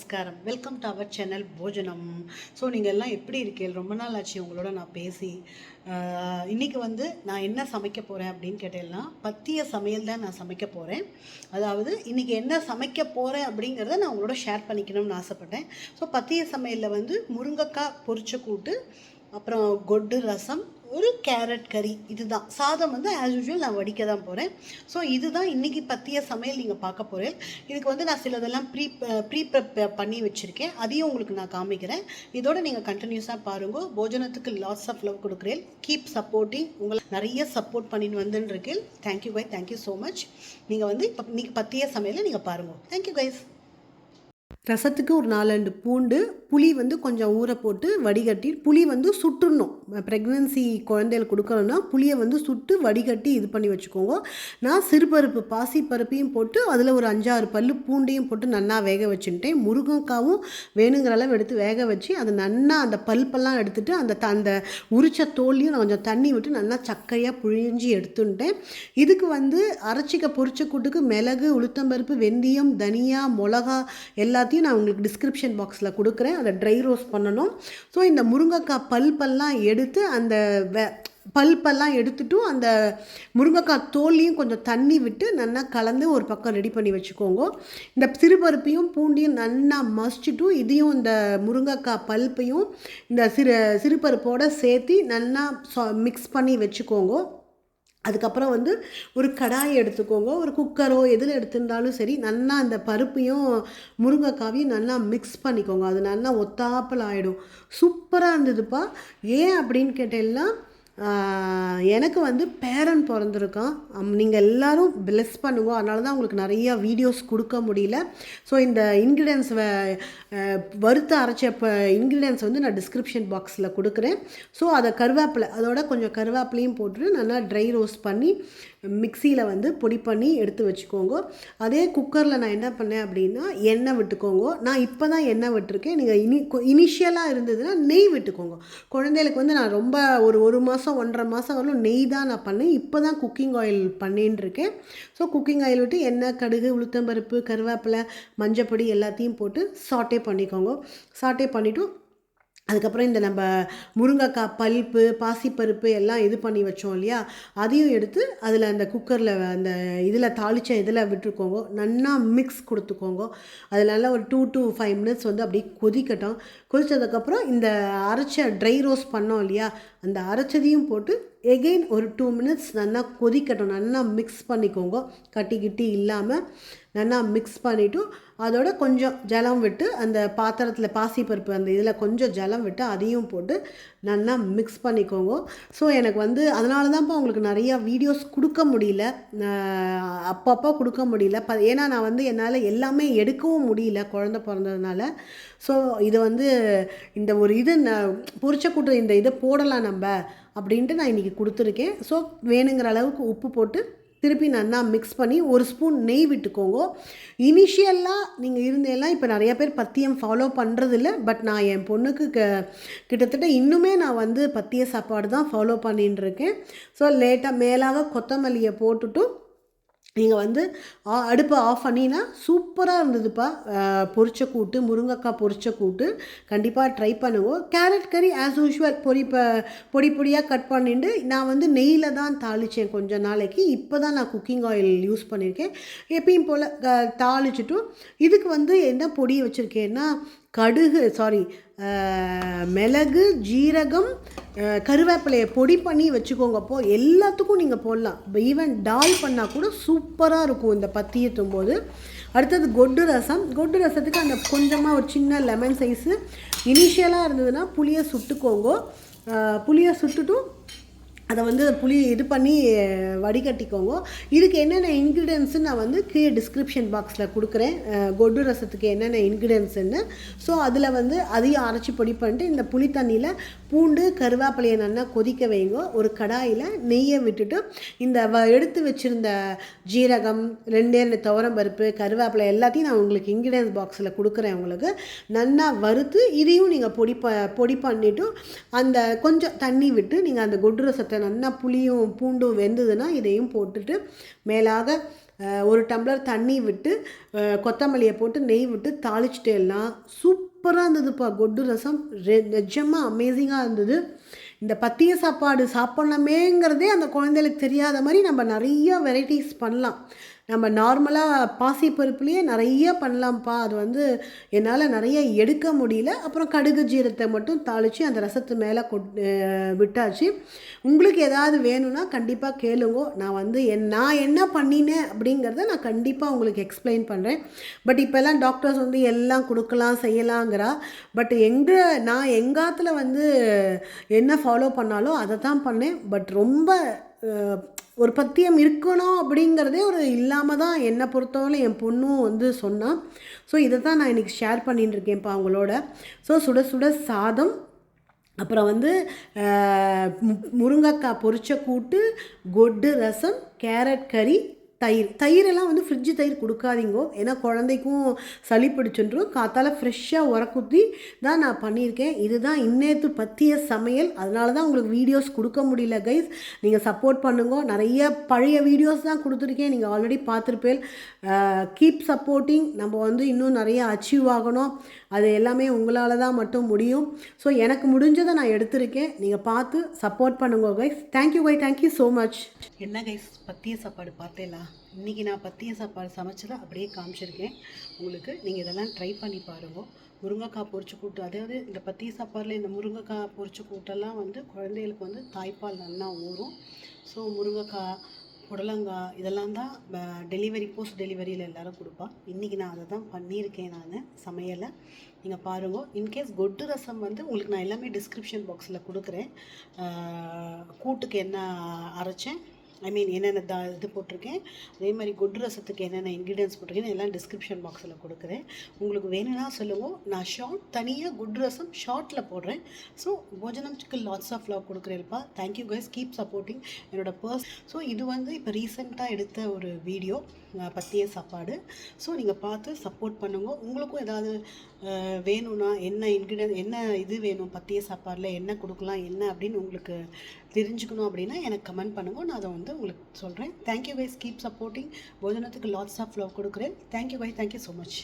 நமஸ்காரம். Welcome to our channel போஜனம். So நீங்கள் எல்லாம் எப்படி இருக்கீங்க? ரொம்ப நாள் ஆச்சு உங்களோட நான் பேசி. இன்றைக்கி நான் என்ன சமைக்க போகிறேன் அப்படின்னு கேட்டேன்னா, பத்திய சமையல் தான் நான் சமைக்க போகிறேன். அதாவது இன்றைக்கி என்ன சமைக்க போகிறேன் அப்படிங்கிறத நான் உங்களோட ஷேர் பண்ணிக்கணும்னு ஆசைப்பட்டேன். ஸோ பத்திய சமையலில் முருங்கைக்காய் பொரிச்ச கூட்டு, அப்புறம் கொட்டு ரசம், ஒரு கேரட் கறி, இதுதான். சாதம் ஆஸ் யூஷுவல் நான் வடிக்க தான் போகிறேன். ஸோ இதுதான் இன்றைக்கி பத்திய சமையல் நீங்கள் பார்க்க போகிறேன். இதுக்கு நான் சிலதெல்லாம் ப்ரீ பண்ணி வச்சுருக்கேன். அதையும் உங்களுக்கு நான் காமிக்கிறேன். இதோட நீங்கள் கண்டினியூஸாக பாருங்க. போஜனத்துக்கு லாட்ஸ் ஆஃப் லவ் கொடுக்குறேன். Keep supporting. உங்களை நிறைய சப்போர்ட் பண்ணின்னு வந்துருக்கேன். Thank you guys, thank you so much. நீங்கள் இப்போ இன்றைக்கி பத்திய சமையலை நீங்கள் பாருங்கள். Thank you guys. ரசத்துக்கு ஒரு 4 பூண்டு, புளி கொஞ்சம் ஊற போட்டு வடிகட்டி, புளி சுட்டுடணும். ப்ரெக்னென்சி குழந்தைகளுக்கு கொடுக்கணும்னா புளியை சுட்டு வடிகட்டி இது பண்ணி வச்சுக்கோங்க. நான் சிறுபருப்பு பாசிப்பருப்பையும் போட்டு அதில் ஒரு 5-6 பல்லு பூண்டையும் போட்டு நன்னா வேக வச்சுட்டேன். முருங்கைக்காவும் வேணுங்கிற அளவு எடுத்து வேக வச்சு அதை நன்னா அந்த பல்பெல்லாம் எடுத்துகிட்டு அந்த உரிச்ச தோல்லையும் நான் கொஞ்சம் தண்ணி விட்டு நல்லா சக்கையாக புழிஞ்சி எடுத்துட்டேன். இதுக்கு அரைச்சிக்க பொரிச்ச கூட்டுக்கு மிளகு, உளுத்தம்பருப்பு, வெந்தயம், தனியா, மிளகா எல்லாத்தையும் நான் உங்களுக்கு டிஸ்கிரிப்ஷன் பாக்ஸில் கொடுக்குறேன். அதை ட்ரை ரோஸ்ட் பண்ணணும். ஸோ இந்த முருங்கைக்காய் பல்பெல்லாம் எடுத்து அந்த பல்பெல்லாம் எடுத்துட்டும் அந்த முருங்கைக்காய் தோல்லையும் கொஞ்சம் தண்ணி விட்டு நல்லா கலந்து ஒரு பக்கம் ரெடி பண்ணி வச்சுக்கோங்க. இந்த சிறுபருப்பையும் பூண்டையும் நல்லா மசிச்சுட்டும் இதையும் இந்த முருங்கைக்காய் பல்ப்பையும் இந்த சிறுபருப்போடு சேர்த்து நல்லா மிக்ஸ் பண்ணி வச்சுக்கோங்க. அதுக்கப்புறம் ஒரு கடாயை எடுத்துக்கோங்க. ஒரு குக்கரோ எதில் எடுத்துருந்தாலும் சரி, நல்லா அந்த பருப்பையும் முருங்கைக்காவையும் நல்லா மிக்ஸ் பண்ணிக்கோங்க. அது நல்லா ஒத்தாப்பல் ஆகிடும். சூப்பராக இருந்ததுப்பா. ஏன் அப்படின்னு கேட்டேன்னா, எனக்கு பேரன் பிறந்திருக்கான். நீங்கள் எல்லோரும் பிளெஸ் பண்ணுங்க. அதனால தான் உங்களுக்கு நிறையா வீடியோஸ் கொடுக்க முடியல. ஸோ இந்த இன்க்ரீடியன்ஸ் வறுத்து அரைச்ச இன்க்ரீடியன்ஸ் நான் டிஸ்கிரிப்ஷன் பாக்ஸில் கொடுக்குறேன். ஸோ அதை அதோட கொஞ்சம் கருவேப்பிலையும் போட்டு நல்லா ட்ரை ரோஸ்ட் பண்ணி மிக்சியில் பொடி பண்ணி எடுத்து வச்சுக்கோங்க. அதே குக்கரில் நான் என்ன பண்ணேன் அப்படின்னா, எண்ணெய் விட்டுக்கோங்க. நான் இப்போ தான் எண்ணெய் விட்டுருக்கேன். நீங்கள் இனிஷியலாக இருந்ததுன்னா நெய் விட்டுக்கோங்க. குழந்தைகளுக்கு நான் ரொம்ப ஒரு மாதம் 1.5 மாதம் வரலும் நெய் தான் நான் பண்ணேன். இப்போ தான் குக்கிங் ஆயில் பண்ணின்னு இருக்கேன். ஸோ குக்கிங் ஆயில் விட்டு எண்ணெய், கடுகு, உளுத்தம்பருப்பு, கருவேப்பிலை, மஞ்சப்பொடி எல்லாத்தையும் போட்டு சாட்டே பண்ணிக்கோங்க. சாட்டே பண்ணிவிட்டு அதுக்கப்புறம் இந்த நம்ம முருங்கைக்காய் பல்ப்பு, பாசிப்பருப்பு எல்லாம் இது பண்ணி வச்சோம் இல்லையா, அதையும் எடுத்து அதில் அந்த குக்கரில் அந்த இதில் தாளித்த இதில் விட்டுருக்கோங்க. நல்லா மிக்ஸ் கொடுத்துக்கோங்க. அதில் நல்லா ஒரு 2 to 5 மினிட்ஸ் அப்படியே கொதிக்கட்டும். கொதித்ததுக்கப்புறம் இந்த அரைச்ச ட்ரை ரோஸ்ட் பண்ணோம் இல்லையா, அந்த அரைச்சதையும் போட்டு எகெயின் ஒரு 2 மினிட்ஸ் நல்லா கொதிக்கட்டும். நல்லா மிக்ஸ் பண்ணிக்கோங்க. கட்டி இல்லாமல் நல்லா மிக்ஸ் பண்ணிவிட்டு அதோட கொஞ்சம் ஜலம் விட்டு அந்த பாத்திரத்தில் பாசிப்பருப்பு அந்த இதில் கொஞ்சம் ஜலம் விட்டு அதையும் போட்டு நல்லா மிக்ஸ் பண்ணிக்கோங்க. ஸோ எனக்கு அதனால தான்ப்பா உங்களுக்கு நிறையா வீடியோஸ் கொடுக்க முடியல, அப்பப்போ கொடுக்க முடியல. ஏன்னா நான் என்னால் எல்லாமே எடுக்கவும் முடியல குழந்தை பிறந்ததுனால. ஸோ இது இந்த ஒரு இது பொரிச்ச கூட்டு இந்த இதை போடலாம் நம்ம அப்படின்ட்டு நான் இன்றைக்கி கொடுத்துருக்கேன். ஸோ வேணுங்கிற அளவுக்கு உப்பு போட்டு திருப்பி நல்லா மிக்ஸ் பண்ணி ஒரு ஸ்பூன் நெய் விட்டுக்கோங்க. இனிஷியலாக நீங்கள் இருந்தெல்லாம் இப்போ நிறையா பேர் பத்தியம் ஃபாலோ பண்ணுறதில்ல. பட் நான் என் பொண்ணுக்கு கிட்டத்தட்ட இன்னுமே நான் பத்திய சாப்பாடு தான் ஃபாலோ பண்ணின்னு இருக்கேன். ஸோ லேட்டாக மேலாக கொத்தமல்லியை போட்டுட்டு நீங்கள் அடுப்பை ஆஃப் பண்ணினா சூப்பராக இருந்ததுப்பா. பொரிச்ச கூட்டு, முருங்கைக்காய் பொரிச்ச கூட்டு கண்டிப்பாக ட்ரை பண்ணுவோம். கேரட் கறி ஆஸ் யூஷுவல் பொடி பொடியாக கட் பண்ணிட்டு நான் நெய்யில் தான் தாளித்தேன் கொஞ்ச நாளைக்கு. இப்போ தான் நான் குக்கிங் ஆயில் யூஸ் பண்ணியிருக்கேன். எப்பயும் போல் தாளிச்சிட்டும் இதுக்கு என்ன பொடி வச்சுருக்கேன்னா, மிளகு, ஜீரகம், கருவேப்பிலையை பொடி பண்ணி வச்சுக்கோங்க. அப்போது எல்லாத்துக்கும் நீங்கள் போடலாம். ஈவன் டால் பண்ணால் கூட சூப்பராக இருக்கும் இந்த பத்தியத்தும் போது. அடுத்தது கொட்டு ரசத்துக்கு அந்த கொஞ்சமாக ஒரு சின்ன லெமன் சைஸு இனிஷியலாக இருந்ததுன்னா புளியை சுட்டுக்கோங்க. புளியை சுட்டுட்டும் அதை புளி இது பண்ணி வடிகட்டிக்கோங்க. இதுக்கு என்னென்ன இன்க்ரீடியன்ஸு நான் கீழே டிஸ்கிரிப்ஷன் பாக்ஸில் கொடுக்குறேன். கொட்டு ரசத்துக்கு என்னென்ன இன்க்ரீடியன்ஸுன்னு. ஸோ அதில் அதையும் அரைச்சி பொடி பண்ணிட்டு இந்த புளி தண்ணியில் பூண்டு, கருவேப்பிலையை நல்லா கொதிக்க வைங்க. ஒரு கடாயில் நெய்யை விட்டுட்டு இந்த எடுத்து வச்சுருந்த ஜீரகம், 2 துவரம்பருப்பு, கருவேப்பிலை எல்லாத்தையும் நான் உங்களுக்கு இன்க்ரீடியன்ஸ் பாக்ஸில் கொடுக்குறேன். உங்களுக்கு நல்லா வறுத்து இதையும் நீங்கள் பொடி பண்ணிவிட்டு அந்த கொஞ்சம் தண்ணி விட்டு நீங்கள் அந்த கொட்டு ரசத்தை நல்லா புளியும் பூண்டும் வெந்ததுன்னா இதையும் போட்டுட்டு மேலாக ஒரு டம்ளர் தண்ணி விட்டு கொத்தமல்லியை போட்டு நெய் விட்டு தாளிச்சிட்டேன்னா சூப்பராக இருந்ததுப்பா கொட்டு ரசம். நிஜமாக அமேசிங்காக இருந்தது. இந்த பத்திய சாப்பாடு சாப்பிட்ணுமேங்கிறதே அந்த குழந்தைகளுக்கு தெரியாத மாதிரி நம்ம நிறைய வெரைட்டிஸ் பண்ணலாம். நம்ம நார்மலாக பாசிப்பருப்புலேயே நிறைய பண்ணலாம்ப்பா. அது என்னால் நிறைய எடுக்க முடியல. அப்புறம் கடுகு ஜீரத்தை மட்டும் தாளித்து அந்த ரசத்து மேலே விட்டாச்சு. உங்களுக்கு ஏதாவது வேணும்னா கண்டிப்பாக கேளுங்க. நான் என்ன பண்ணினேன் அப்படிங்கிறத நான் கண்டிப்பாக உங்களுக்கு எக்ஸ்பிளைன் பண்ணுறேன். பட் இப்போல்லாம் டாக்டர்ஸ் எல்லாம் கொடுக்கலாம் செய்யலாங்கிறா. பட் நான் எங்காத்தில் என்ன ஃபாலோ பண்ணாலும் அதை தான் பண்ணேன். பட் ரொம்ப ஒரு பத்தியம் இருக்கணும் அப்படிங்கிறதே இல்லாமல் தான் என்னை பொறுத்தவரை என் பொண்ணும் சொன்னான். ஸோ இதை தான் நான் இன்றைக்கி ஷேர் பண்ணிட்டு இருக்கேன்ப்பா அவங்களோட. ஸோ சுட சுட சாதம், அப்புறம் முருங்கைக்காய் பொரிச்ச கூட்டு, கொட்டு ரசம், கேரட் கறி, தயிரெல்லாம் ஃப்ரிட்ஜு தயிர் கொடுக்காதீங்கோ. ஏன்னா குழந்தைக்கும் சளி பிடிச்சுன்றும். காத்தால் ஃப்ரெஷ்ஷாக உரக்குத்தி தான் நான் பண்ணியிருக்கேன். இதுதான் இன்னேத்து பத்திய சமையல். அதனால தான் உங்களுக்கு வீடியோஸ் கொடுக்க முடியல கைஸ். நீங்கள் சப்போர்ட் பண்ணுங்க. நிறைய பழைய வீடியோஸ் தான் கொடுத்துருக்கேன், நீங்கள் ஆல்ரெடி பார்த்துருப்பேன். Keep supporting. நம்ம இன்னும் நிறைய அச்சீவ் ஆகணும். அது எல்லாமே உங்களால் தான் மட்டும் முடியும். ஸோ எனக்கு முடிஞ்சதை நான் எடுத்திருக்கேன். நீங்கள் பார்த்து சப்போர்ட் பண்ணுங்க guys. Thank you guys, thank you so much. என்ன கைஸ், பத்திய சாப்பாடு பார்த்தேலா? இன்றைக்கி நான் பத்திய சாப்பாடு சமைச்சதை அப்படியே காமிச்சிருக்கேன் உங்களுக்கு. நீங்கள் இதெல்லாம் ட்ரை பண்ணி பாருங்கள். முருங்கைக்காய் பொரிச்சு கூட்டு, அதாவது இந்த பத்திய சாப்பாடில் இந்த முருங்கைக்காய் பொரிச்சு கூட்டெல்லாம் குழந்தைகளுக்கு தாய்ப்பால் நல்லா ஊறும். ஸோ முருங்கைக்காய், புடலங்காய் இதெல்லாம் தான் டெலிவரி போஸ்ட் டெலிவரியில் எல்லோரும் கொடுப்பா. இன்றைக்கி நான் அதை தான் பண்ணியிருக்கேன் நான் சமையலை. நீங்கள் பாருங்க. இன்கேஸ் கொட்டு ரசம் உங்களுக்கு நான் எல்லாமே டிஸ்கிரிப்ஷன் பாக்ஸில் கொடுக்குறேன். கூட்டுக்கு என்ன அரைச்சேன், என்னென்ன இது போட்டிருக்கேன், அதே மாதிரி கொட்டு ரசத்துக்கு என்னென்ன இன்க்ரீடியன்ஸ் போட்டிருக்கேன்னு எல்லாம் டிஸ்கிரிப்ஷன் பாக்ஸில் கொடுக்குறேன். உங்களுக்கு வேணும்னா சொல்லுங்கள். நான் தனியாக கொட்டு ரசம் ஷார்ட்டில் போடுறேன். ஸோ போஜனம்க்கு லாட்ஸ் ஆஃப் லவ் கொடுக்குறேன்ப்பா. தேங்க்யூ கைஸ், கீப் சப்போர்ட்டிங் என்னோட ஸோ இது இப்போ ரீசெண்டாக எடுத்த ஒரு வீடியோ பத்திய சாப்பாடு. ஸோ நீங்கள் பார்த்து சப்போர்ட் பண்ணுங்க. உங்களுக்கும் ஏதாவது வேணும்னா என்ன இன்க்ரீடியன்ட், என்ன இது வேணும், பத்திய சாப்பாடில் என்ன கொடுக்கலாம் என்ன அப்படின்னு உங்களுக்கு தெரிஞ்சுக்கணும் அப்படின்னா எனக்கு கமெண்ட் பண்ணுங்க. நான் அதை உங்களுக்கு சொல்கிறேன். Thank you guys, keep supporting. போஜனத்துக்கு லாட்ஸ் ஆஃப் லவ் கொடுக்குறேன். Thank you guys, thank you so much.